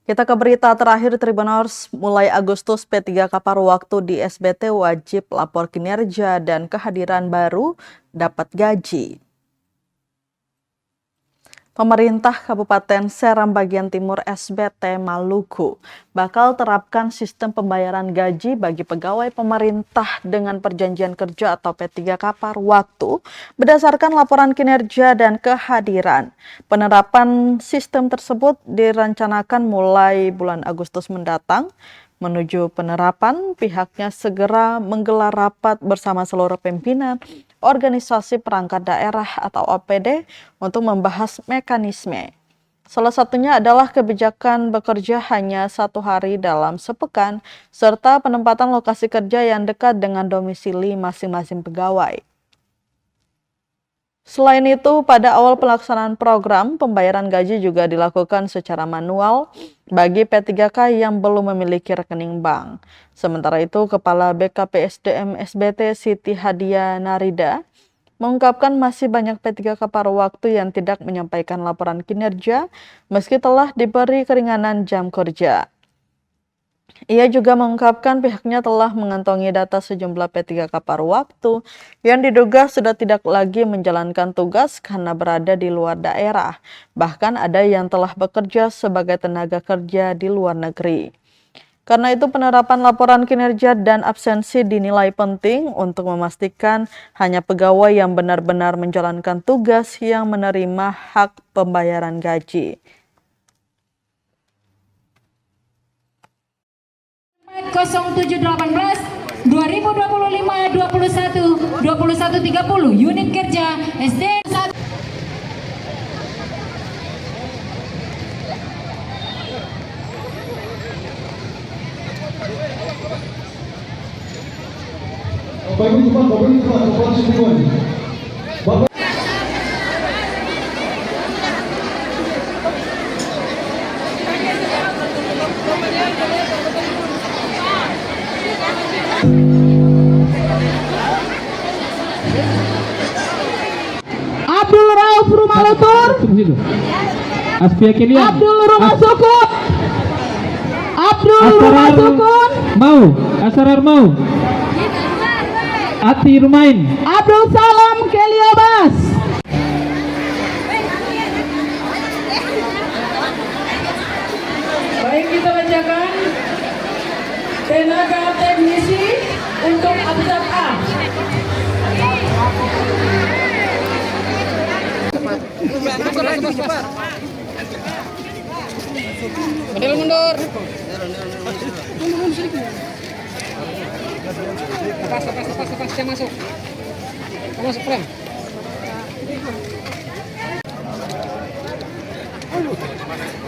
Kita ke berita terakhir Tribuners, mulai Agustus P3K paruh waktu di SBT wajib lapor kinerja dan kehadiran baru dapat gaji. Pemerintah Kabupaten Seram bagian timur SBT Maluku bakal terapkan sistem pembayaran gaji bagi pegawai pemerintah dengan perjanjian kerja atau P3K paruh waktu berdasarkan laporan kinerja dan kehadiran. Penerapan sistem tersebut direncanakan mulai bulan Agustus mendatang. Menuju penerapan, pihaknya segera menggelar rapat bersama seluruh pimpinan organisasi perangkat daerah atau OPD untuk membahas mekanisme. Salah satunya adalah kebijakan bekerja hanya 1 hari dalam sepekan, serta penempatan lokasi kerja yang dekat dengan domisili masing-masing pegawai. Selain itu, pada awal pelaksanaan program, pembayaran gaji juga dilakukan secara manual bagi P3K yang belum memiliki rekening bank. Sementara itu, Kepala BKPSDM SBT Siti Hadia Narida mengungkapkan masih banyak P3K paruh waktu yang tidak menyampaikan laporan kinerja meski telah diberi keringanan jam kerja. Ia juga mengungkapkan pihaknya telah mengantongi data sejumlah P3K paruh waktu yang diduga sudah tidak lagi menjalankan tugas karena berada di luar daerah. Bahkan ada yang telah bekerja sebagai tenaga kerja di luar negeri. Karena itu penerapan laporan kinerja dan absensi dinilai penting untuk memastikan hanya pegawai yang benar-benar menjalankan tugas yang menerima hak pembayaran gaji. 0718 2025 21 2130 unit kerja SD 1. Abdul Rauf Rumah Lutur, Abdul Rumah Sukun, Abdul Rumah Sukun, mau Asarar mau Ati Rumain, Abdul Salam Keliobas, Baik, kita bacakan tenaga teknisi untuk abjad A. Mundur. Lepas, saya masuk. Masuk, Prem.